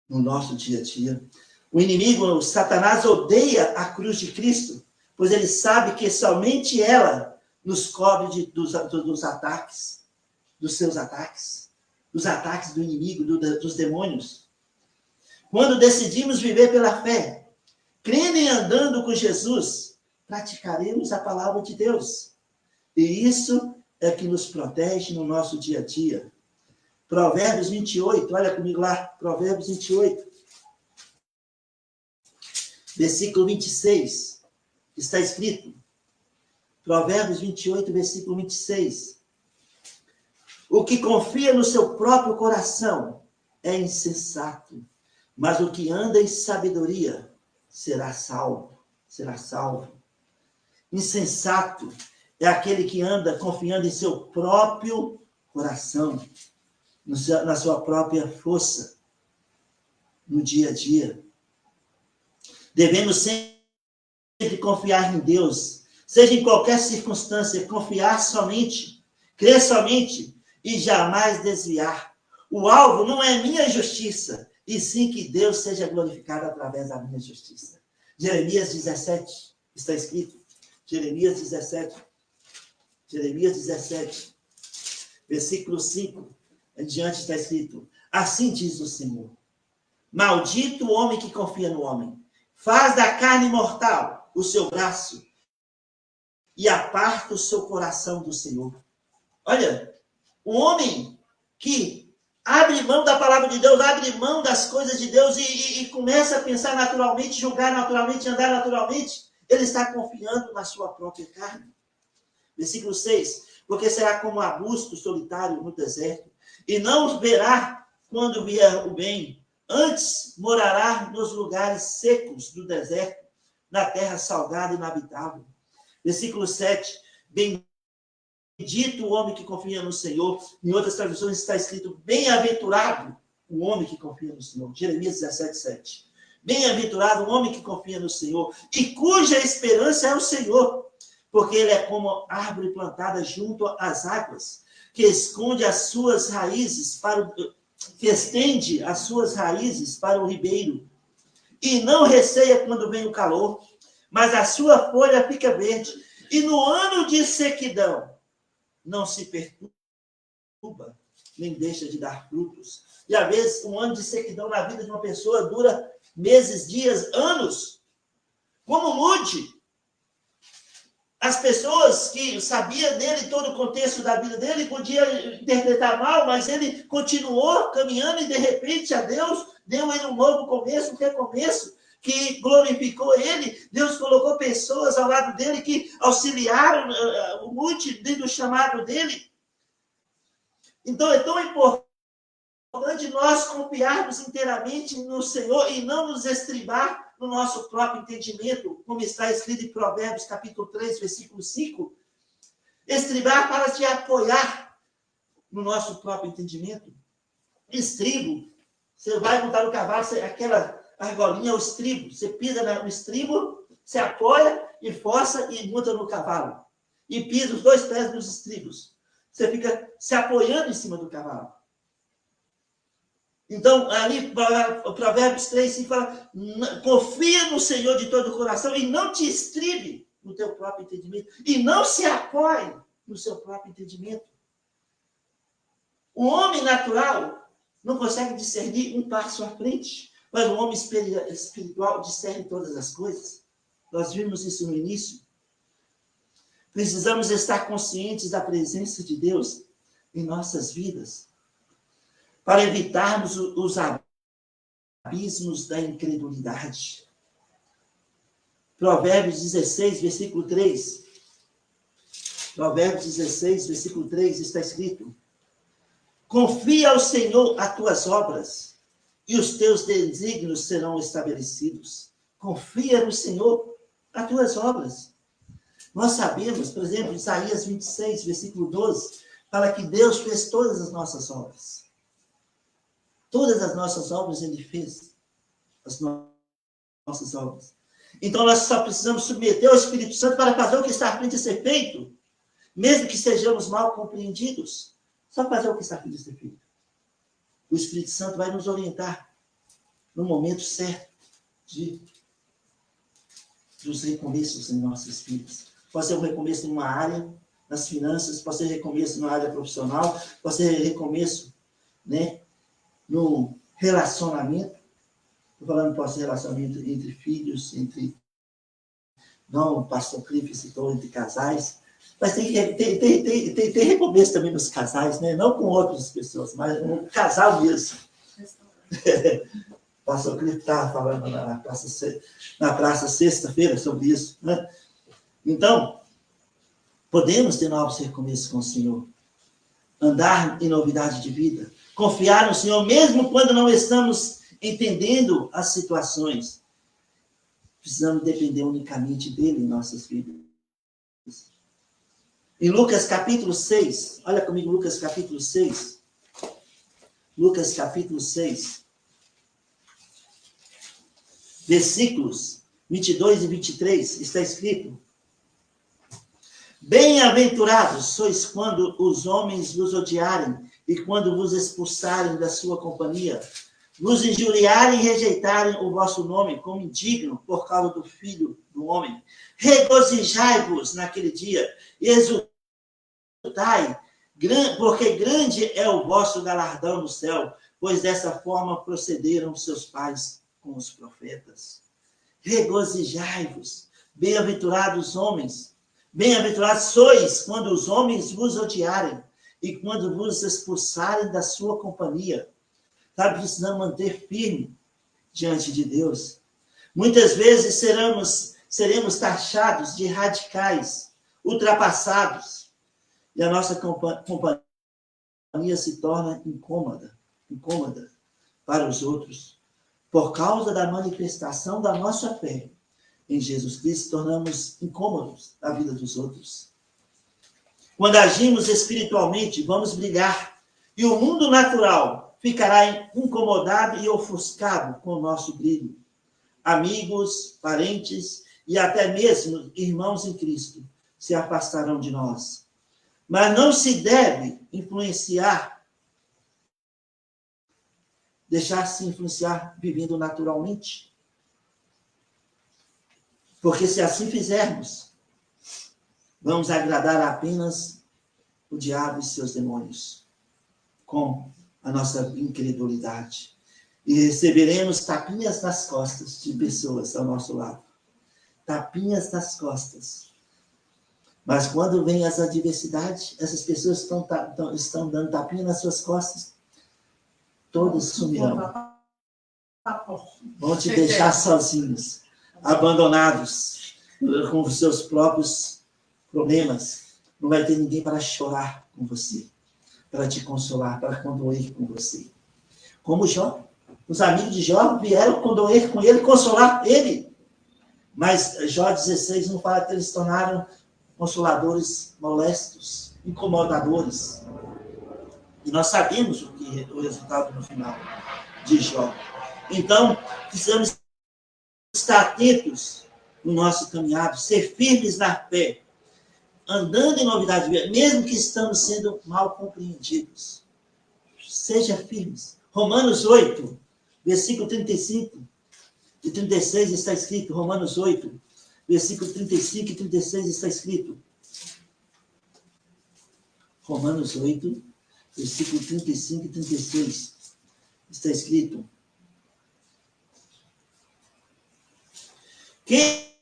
No nosso dia a dia. O inimigo, o Satanás, odeia a cruz de Cristo, pois ele sabe que somente ela nos cobre dos ataques, dos seus ataques, dos ataques do inimigo, dos demônios. Quando decidimos viver pela fé, crendo e andando com Jesus, praticaremos a palavra de Deus. E isso é que nos protege no nosso dia a dia. Provérbios 28, olha comigo lá, Provérbios 28, versículo 26, está escrito, Provérbios 28, versículo 26, o que confia no seu próprio coração é insensato, mas o que anda em sabedoria será salvo, Insensato é aquele que anda confiando em seu próprio coração, na sua própria força, no dia a dia. Devemos sempre confiar em Deus, seja em qualquer circunstância, confiar somente, crer somente e jamais desviar. O alvo não é minha justiça, e sim que Deus seja glorificado através da minha justiça. Jeremias 17, está escrito, Jeremias 17, versículo 5, adiante está escrito, assim diz o Senhor, maldito o homem que confia no homem, faz da carne mortal o seu braço e aparta o seu coração do Senhor. Olha, o homem que abre mão da palavra de Deus, abre mão das coisas de Deus e começa a pensar naturalmente, julgar naturalmente, andar naturalmente, ele está confiando na sua própria carne. Versículo 6, porque será como um arbusto solitário no deserto, e não verá quando vier o bem, antes morará nos lugares secos do deserto, na terra salgada e inabitável. Versículo 7, bendito Bendito o homem que confia no Senhor. Em outras traduções está escrito, bem-aventurado o homem que confia no Senhor. Jeremias 17:7. Bem-aventurado o homem que confia no Senhor e cuja esperança é o Senhor, porque ele é como árvore plantada junto às águas, que esconde as suas raízes que estende as suas raízes para o ribeiro, e não receia quando vem o calor, mas a sua folha fica verde, e no ano de sequidão não se perturba, nem deixa de dar frutos. E às vezes um ano de sequidão na vida de uma pessoa dura meses, dias, anos. Como mude? As pessoas que sabiam dele todo o contexto da vida dele podiam interpretar mal, mas ele continuou caminhando e de repente a Deus deu ele um novo começo, um recomeço que glorificou ele. Deus colocou pessoas ao lado dele que auxiliaram o Mude dentro do chamado dele. Então é tão importante nós confiarmos inteiramente no Senhor e não nos estribar no nosso próprio entendimento, como está escrito em Provérbios, capítulo 3, versículo 5. Estribar para te apoiar no nosso próprio entendimento. Estribo. Você vai montar no cavalo, aquela argolinha é o estribo. Você pisa no estribo, você apoia e força e monta no cavalo. E pisa os dois pés nos estribos. Você fica se apoiando em cima do cavalo. Então, ali, o Provérbios 3, 5 fala, confia no Senhor de todo o coração e não te estribe no teu próprio entendimento. E não se apoie no seu próprio entendimento. O homem natural não consegue discernir um passo à frente, mas o homem espiritual discerne todas as coisas. Nós vimos isso no início. Precisamos estar conscientes da presença de Deus em nossas vidas, para evitarmos os abismos da incredulidade. Provérbios 16, versículo 3. Provérbios 16, versículo 3 está escrito: confia ao Senhor as tuas obras, e os teus desígnios serão estabelecidos. Confia no Senhor as tuas obras. Nós sabemos, por exemplo, Isaías 26, versículo 12, fala que Deus fez todas as nossas obras. Todas as nossas obras ele fez. As nossas obras. Então nós só precisamos submeter ao Espírito Santo para fazer o que está a fim de ser feito. Mesmo que sejamos mal compreendidos. Só fazer o que está a fim de ser feito. O Espírito Santo vai nos orientar no momento certo dos recomeços em nossas vidas. Pode ser um recomeço em uma área, nas finanças, pode ser recomeço na área profissional, pode ser recomeço, no relacionamento. Estou falando pode ser relacionamento entre filhos, não, o pastor Cliff citou entre casais, mas tem recomeço também nos casais, não com outras pessoas, mas um casal mesmo. O pastor Cliff estava falando na praça sexta-feira sobre isso. Então, podemos ter novos recomeços com o Senhor. Andar em novidade de vida. Confiar no Senhor, mesmo quando não estamos entendendo as situações. Precisamos depender unicamente dele em nossas vidas. Em Lucas capítulo 6, olha comigo Lucas capítulo 6. Lucas capítulo 6. Versículos 22 e 23, está escrito: bem-aventurados sois quando os homens vos odiarem e quando vos expulsarem da sua companhia, vos injuriarem e rejeitarem o vosso nome como indigno por causa do Filho do Homem. Regozijai-vos naquele dia e exultai, porque grande é o vosso galardão no céu, pois dessa forma procederam seus pais com os profetas. Regozijai-vos, bem-aventurados homens, bem-aventurados sois quando os homens vos odiarem e quando vos expulsarem da sua companhia. Sabe, precisamos manter firme diante de Deus. Muitas vezes seremos taxados de radicais, ultrapassados, e a nossa companhia se torna incômoda para os outros. Por causa da manifestação da nossa fé em Jesus Cristo, tornamos incômodos a vida dos outros. Quando agimos espiritualmente, vamos brilhar. E o mundo natural ficará incomodado e ofuscado com o nosso brilho. Amigos, parentes e até mesmo irmãos em Cristo se afastarão de nós. Mas não se deve deixar-se influenciar vivendo naturalmente. Porque se assim fizermos, vamos agradar apenas o diabo e seus demônios, com a nossa incredulidade. E receberemos tapinhas nas costas de pessoas ao nosso lado. Tapinhas nas costas. Mas quando vem as adversidades, essas pessoas estão dando tapinha nas suas costas, todos sumirão. Vão te deixar sozinhos, abandonados, com os seus próprios problemas. Não vai ter ninguém para chorar com você, para te consolar, para condoer com você. Como Jó. Os amigos de Jó vieram condoer com ele, consolar ele. Mas Jó 16 não fala que eles se tornaram consoladores molestos, incomodadores. E nós sabemos o resultado no final de Jó. Então, precisamos estar atentos no nosso caminhado, ser firmes na fé, andando em novidade de vida, mesmo que estamos sendo mal compreendidos. Seja firmes. Romanos 8, versículo 35 e 36 está escrito, Romanos 8, versículo 35 e 36 está escrito. Romanos 8, versículo 35 e 36 está escrito. Quem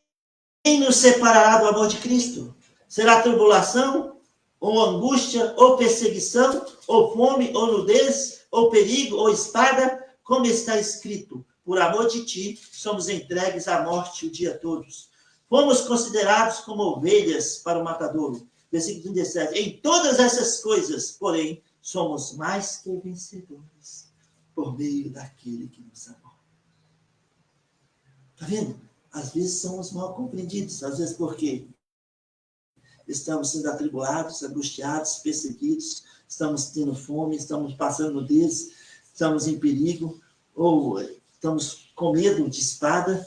nos separará do amor de Cristo? Será tribulação, ou angústia, ou perseguição, ou fome, ou nudez, ou perigo, ou espada? Como está escrito, por amor de ti, somos entregues à morte o dia todos. Fomos considerados como ovelhas para o matadouro. Versículo 37. Em todas essas coisas, porém, somos mais que vencedores por meio daquele que nos amou. Está vendo? Às vezes somos mal compreendidos. Às vezes por quê? Estamos sendo atribulados, angustiados, perseguidos, estamos tendo fome, estamos passando nudez, estamos em perigo, ou estamos com medo de espada,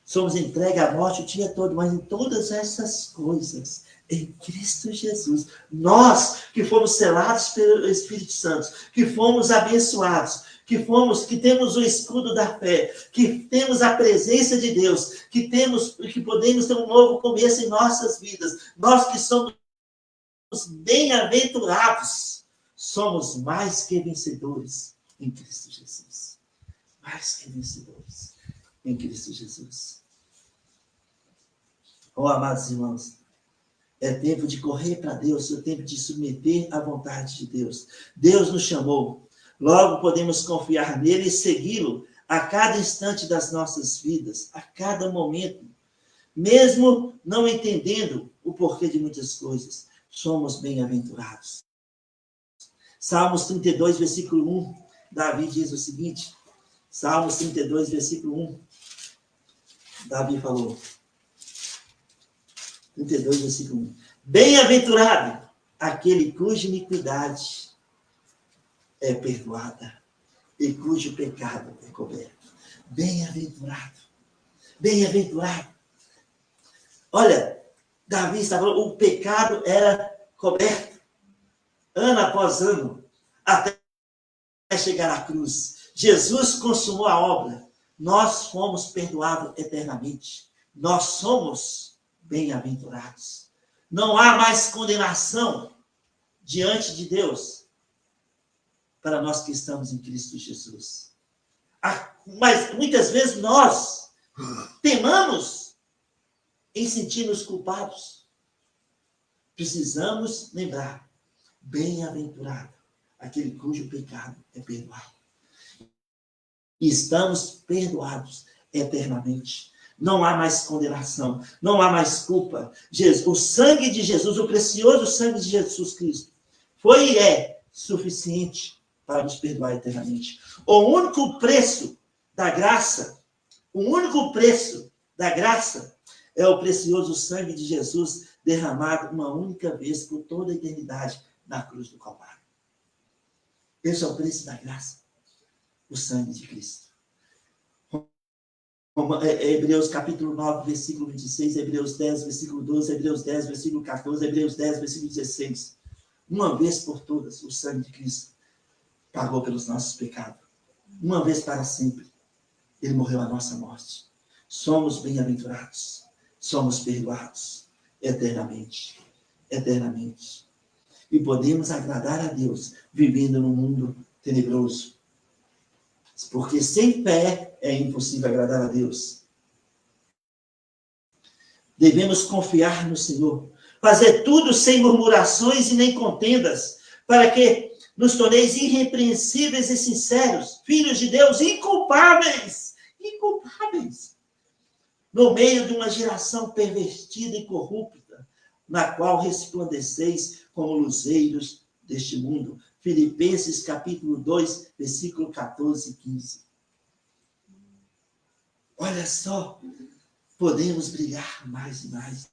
somos entregues à morte o dia todo, mas em todas essas coisas, em Cristo Jesus, nós que fomos selados pelo Espírito Santo, que fomos abençoados, que temos o escudo da fé, que temos a presença de Deus, que podemos ter um novo começo em nossas vidas, nós que somos bem-aventurados, somos mais que vencedores em Cristo Jesus. Mais que vencedores em Cristo Jesus. Oh, amados irmãos, é tempo de correr para Deus, é tempo de submeter à vontade de Deus. Deus nos chamou, logo podemos confiar nele e segui-lo a cada instante das nossas vidas, a cada momento. Mesmo não entendendo o porquê de muitas coisas, somos bem-aventurados. Salmos 32, versículo 1, Davi diz o seguinte, Salmos 32, versículo 1, Davi falou, 32, versículo 1. Bem-aventurado aquele cuja iniquidade é perdoada e cujo pecado é coberto. Bem-aventurado. Bem-aventurado. Olha, Davi está falando, o pecado era coberto, ano após ano, até chegar à cruz. Jesus consumou a obra. Nós fomos perdoados eternamente. Nós somos bem-aventurados. Não há mais condenação diante de Deus para nós que estamos em Cristo Jesus. Mas muitas vezes nós temamos em sentir-nos culpados. Precisamos lembrar, bem-aventurado aquele cujo pecado é perdoado. E estamos perdoados eternamente. Não há mais condenação, não há mais culpa. O sangue de Jesus, o precioso sangue de Jesus Cristo, foi e é suficiente para nos perdoar eternamente. O único preço da graça é o precioso sangue de Jesus derramado uma única vez por toda a eternidade na cruz do Calvário. Esse é o preço da graça, o sangue de Cristo. Hebreus capítulo 9, versículo 26, Hebreus 10, versículo 12, Hebreus 10, versículo 14, Hebreus 10, versículo 16. Uma vez por todas, o sangue de Cristo pagou pelos nossos pecados. Uma vez para sempre, ele morreu a nossa morte. Somos bem-aventurados, somos perdoados eternamente, eternamente. E podemos agradar a Deus vivendo num mundo tenebroso. Porque sem fé é impossível agradar a Deus. Devemos confiar no Senhor, fazer tudo sem murmurações e nem contendas, para que nos torneis irrepreensíveis e sinceros, filhos de Deus, inculpáveis, no meio de uma geração pervertida e corrupta, na qual resplandeceis como luzeiros deste mundo. Filipenses capítulo 2, versículo 14 e 15. Olha só, podemos brilhar mais e mais.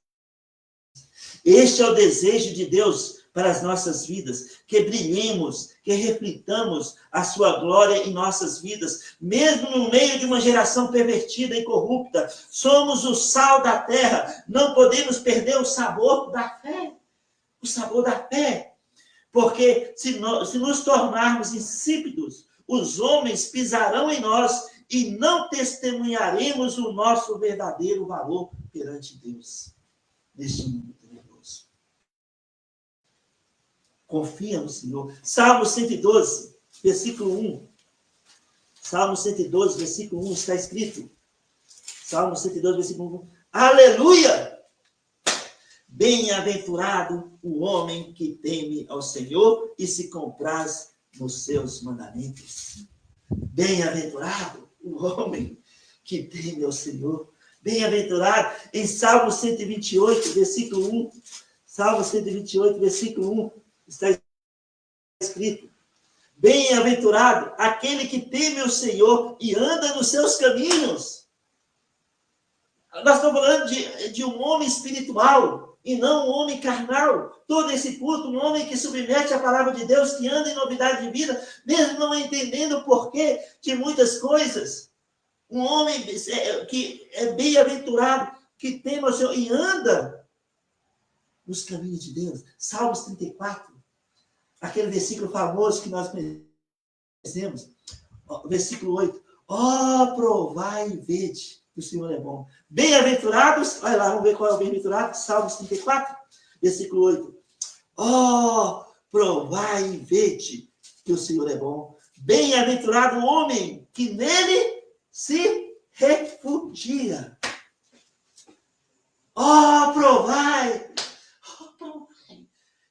Este é o desejo de Deus para as nossas vidas, que brilhemos, que reflitamos a sua glória em nossas vidas, mesmo no meio de uma geração pervertida e corrupta. Somos o sal da terra, não podemos perder o sabor da fé. O sabor da fé. Porque se nos tornarmos insípidos, os homens pisarão em nós e não testemunharemos o nosso verdadeiro valor perante Deus, neste mundo tenebroso. Confia no Senhor. Salmo 112, versículo 1. Salmo 112, versículo 1, está escrito. Salmo 112, versículo 1. Aleluia! Bem-aventurado o homem que teme ao Senhor e se compraz nos seus mandamentos. Bem-aventurado o homem que teme ao Senhor. Bem-aventurado, em Salmo 128, versículo 1. Salmo 128, versículo 1, está escrito: bem-aventurado aquele que teme o Senhor e anda nos seus caminhos. Nós estamos falando de um homem espiritual e não um homem carnal. Todo esse culto, um homem que submete a palavra de Deus, que anda em novidade de vida, mesmo não entendendo o porquê de muitas coisas. Um homem que é bem-aventurado, que teme o Senhor e anda nos caminhos de Deus. Salmos 34, aquele versículo famoso que nós conhecemos, versículo 8. Ó, provai e vede que o Senhor é bom. Bem-aventurados, olha lá, vamos ver qual é o bem-aventurado, Salmos 34, versículo 8. Ó, provai e vede que o Senhor é bom. Bem-aventurado o homem que nele se refugia. Ó, provai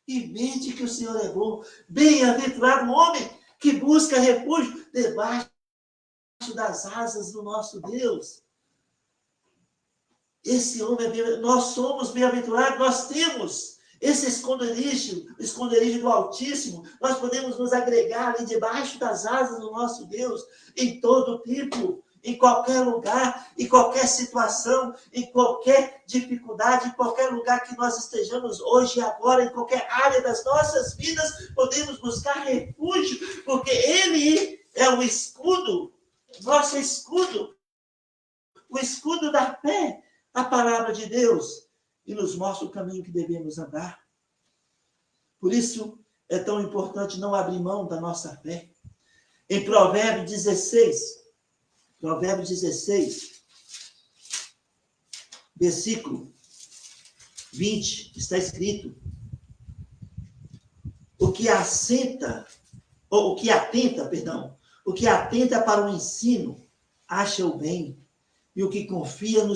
e vede que o Senhor é bom. Bem-aventurado o homem que busca refúgio debaixo das asas do nosso Deus. Esse homem nós somos bem-aventurados, nós temos esse esconderijo do Altíssimo. Nós podemos nos agregar ali debaixo das asas do nosso Deus, em todo tipo, em qualquer lugar, em qualquer situação, em qualquer dificuldade, em qualquer lugar que nós estejamos hoje e agora, em qualquer área das nossas vidas, podemos buscar refúgio, porque Ele é o escudo, nosso escudo, o escudo da fé, a palavra de Deus, e nos mostra o caminho que devemos andar. Por isso é tão importante não abrir mão da nossa fé. Em Provérbios 16, versículo 20, está escrito: o que atenta para o ensino, acha o bem, e o que confia no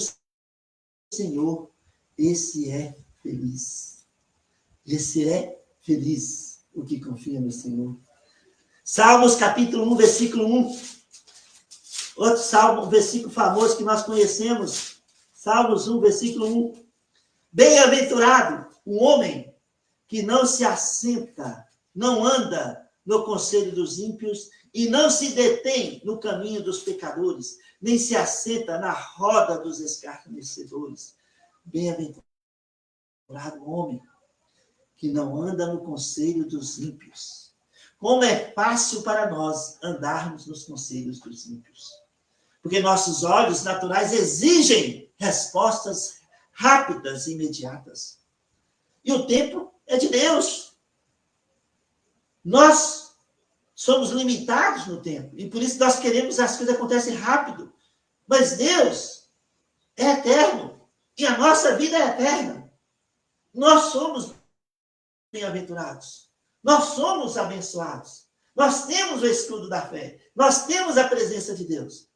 Senhor, esse é feliz. Esse é feliz, o que confia no Senhor. Salmos capítulo 1, versículo 1. Outro salmo, um versículo famoso que nós conhecemos. Salmos 1, versículo 1. Bem-aventurado o homem que não se assenta, não anda no conselho dos ímpios e não se detém no caminho dos pecadores, nem se assenta na roda dos escarnecedores. Bem-aventurado o homem que não anda no conselho dos ímpios. Como é fácil para nós andarmos nos conselhos dos ímpios. Porque nossos olhos naturais exigem respostas rápidas e imediatas. E o tempo é de Deus. Nós somos limitados no tempo. E por isso nós queremos que as coisas acontecem rápido. Mas Deus é eterno. E a nossa vida é eterna. Nós somos bem-aventurados. Nós somos abençoados. Nós temos o escudo da fé. Nós temos a presença de Deus.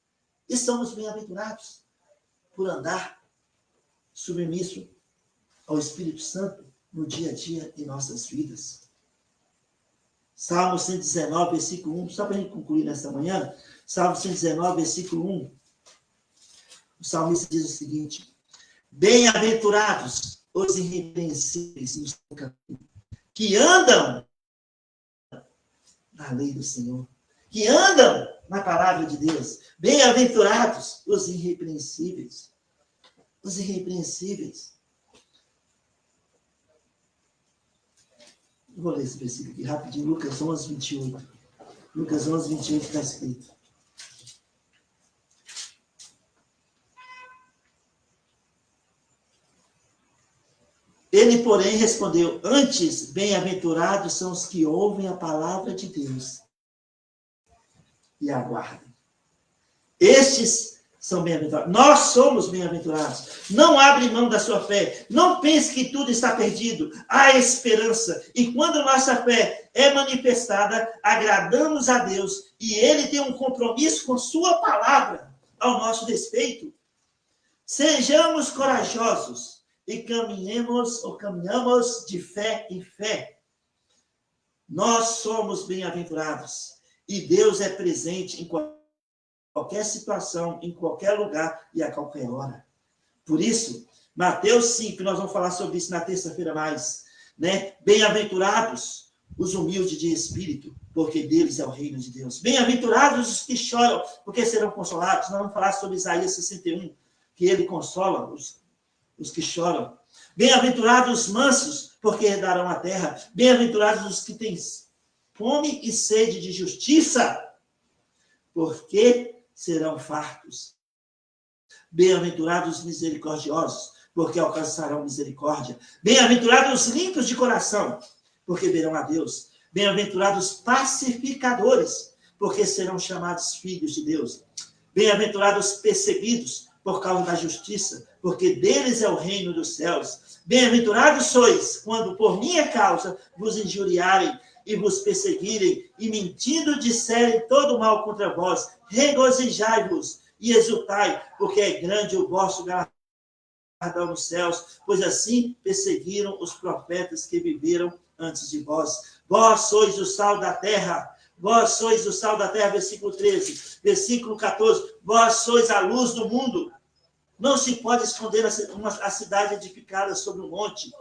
E somos bem-aventurados por andar submisso ao Espírito Santo no dia a dia em nossas vidas. Salmo 119, versículo 1. Só para a gente concluir nesta manhã. Salmo 119, versículo 1. O salmista diz o seguinte: bem-aventurados os irrepreensíveis no seu caminho, que andam na lei do Senhor, que andam na palavra de Deus. Bem-aventurados os irrepreensíveis. Os irrepreensíveis. Vou ler esse versículo aqui rapidinho. Lucas 11, 28. Lucas 11, 28 está escrito. Ele, porém, respondeu: antes, bem-aventurados são os que ouvem a palavra de Deus e aguardam. Estes são bem-aventurados. Nós somos bem-aventurados. Não abre mão da sua fé. Não pense que tudo está perdido. Há esperança. E quando nossa fé é manifestada, agradamos a Deus. E Ele tem um compromisso com sua palavra ao nosso respeito. Sejamos corajosos e caminhamos de fé em fé. Nós somos bem-aventurados. E Deus é presente em qualquer situação, em qualquer lugar e a qualquer hora. Por isso, Mateus 5, nós vamos falar sobre isso na terça-feira mais, né? Bem-aventurados os humildes de espírito, porque deles é o reino de Deus. Bem-aventurados os que choram, porque serão consolados. Nós vamos falar sobre Isaías 61, que ele consola os que choram. Bem-aventurados os mansos, porque herdarão a terra. Bem-aventurados os que têm fome e sede de justiça, porque serão fartos. Bem-aventurados os misericordiosos, porque alcançarão misericórdia. Bem-aventurados os limpos de coração, porque verão a Deus. Bem-aventurados pacificadores, porque serão chamados filhos de Deus. Bem-aventurados perseguidos por causa da justiça, porque deles é o reino dos céus. Bem-aventurados sois, quando por minha causa vos injuriarem e vos perseguirem, e mentindo disserem todo mal contra vós. Regozijai-vos e exultai, porque é grande o vosso galardão nos céus, pois assim perseguiram os profetas que viveram antes de vós. Vós sois o sal da terra. Vós sois o sal da terra, versículo 13. Versículo 14. Vós sois a luz do mundo. Não se pode esconder a cidade edificada sobre um monte.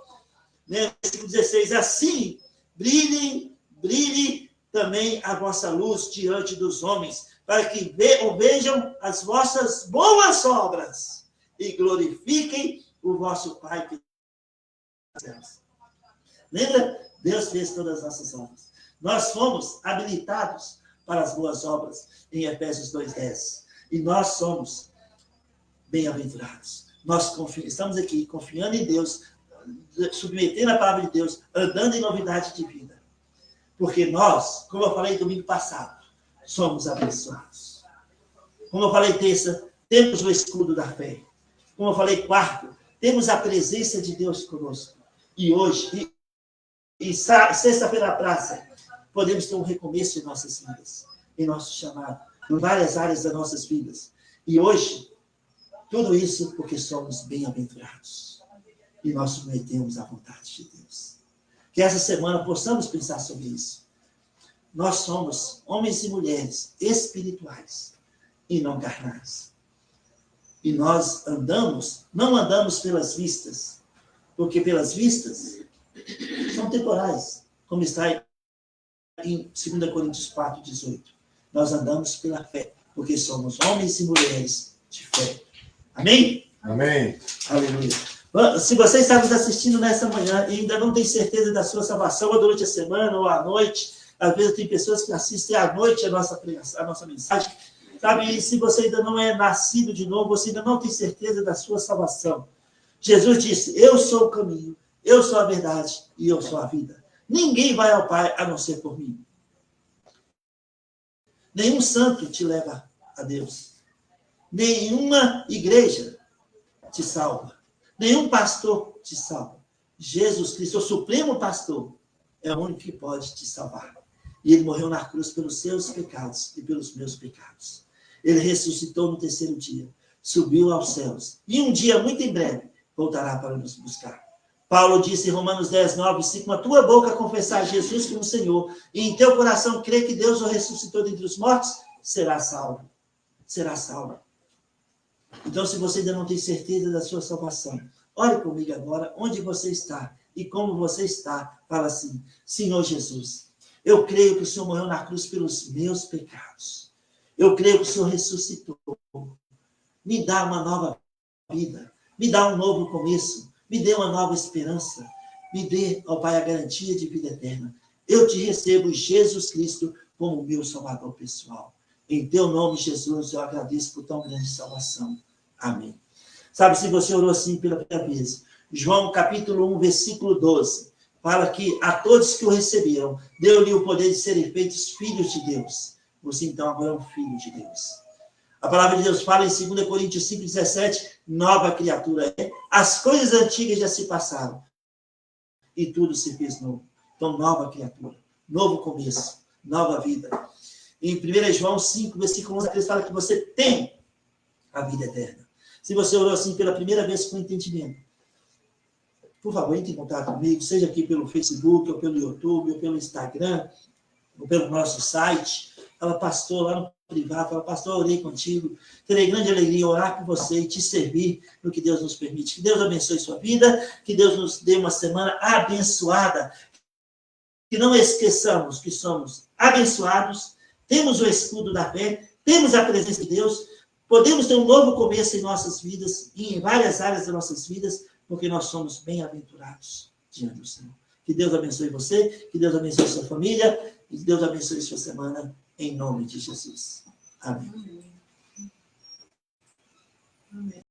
Né? Versículo 16. Assim, brilhe também a vossa luz diante dos homens, para que vejam as vossas boas obras e glorifiquem o vosso Pai que está nos céus. Lembra? Deus fez todas as nossas obras. Nós fomos habilitados para as boas obras, em Efésios 2:10. E nós somos bem-aventurados. Nós estamos aqui confiando em Deus, submetendo a palavra de Deus, andando em novidade de vida. Porque nós, como eu falei domingo passado, somos abençoados. Como eu falei terça, temos o escudo da fé. Como eu falei quarta, temos a presença de Deus conosco. E hoje, e sexta-feira na praça, podemos ter um recomeço em nossas vidas, em nosso chamado, em várias áreas das nossas vidas. E hoje, tudo isso porque somos bem-aventurados. E nós submetemos à vontade de Deus. Que essa semana possamos pensar sobre isso. Nós somos homens e mulheres espirituais e não carnais. E nós não andamos pelas vistas, porque pelas vistas são temporais, como está em 2 Coríntios 4:18. Nós andamos pela fé, porque somos homens e mulheres de fé. Amém? Amém. Aleluia. Se você está nos assistindo nessa manhã e ainda não tem certeza da sua salvação, ou durante a semana, ou à noite, às vezes tem pessoas que assistem à noite a nossa pregação, a nossa mensagem, sabe? E se você ainda não é nascido de novo, você ainda não tem certeza da sua salvação. Jesus disse, eu sou o caminho, eu sou a verdade e eu sou a vida. Ninguém vai ao Pai a não ser por mim. Nenhum santo te leva a Deus. Nenhuma igreja te salva. Nenhum pastor te salva. Jesus Cristo, o supremo pastor, é o único que pode te salvar. E ele morreu na cruz pelos seus pecados e pelos meus pecados. Ele ressuscitou no terceiro dia, subiu aos céus. E um dia, muito em breve, voltará para nos buscar. Paulo disse em Romanos 10, 9, se com a tua boca confessar Jesus como Senhor, e em teu coração crer que Deus o ressuscitou dentre os mortos, será salvo. Será salvo. Então, se você ainda não tem certeza da sua salvação, ore comigo agora, onde você está e como você está. Fala assim, Senhor Jesus, eu creio que o Senhor morreu na cruz pelos meus pecados. Eu creio que o Senhor ressuscitou. Me dá uma nova vida. Me dá um novo começo. Me dê uma nova esperança. Me dê, ó Pai, a garantia de vida eterna. Eu te recebo, Jesus Cristo, como meu Salvador pessoal. Em teu nome, Jesus, eu agradeço por tão grande salvação. Amém. Sabe, se você orou assim pela primeira vez, João capítulo 1, versículo 12, fala que a todos que o receberam, deu-lhe o poder de serem feitos filhos de Deus. Você então agora é um filho de Deus. A palavra de Deus fala em 2 Coríntios 5, 17, nova criatura é. As coisas antigas já se passaram e tudo se fez novo. Então, nova criatura, novo começo, nova vida. Em 1 João 5, versículo 11, ele fala que você tem a vida eterna. Se você orou assim pela primeira vez com entendimento, por favor, entre em contato comigo, seja aqui pelo Facebook, ou pelo YouTube, ou pelo Instagram, ou pelo nosso site. Fala, pastor, lá no privado, fala, pastor, orei contigo. Terei grande alegria orar por você e te servir no que Deus nos permite. Que Deus abençoe sua vida, que Deus nos dê uma semana abençoada. Que não esqueçamos que somos abençoados, temos o escudo da fé, temos a presença de Deus, podemos ter um novo começo em nossas vidas e em várias áreas das nossas vidas, porque nós somos bem-aventurados diante do Senhor. Que Deus abençoe você, que Deus abençoe sua família, e que Deus abençoe sua semana, em nome de Jesus. Amém. Amém.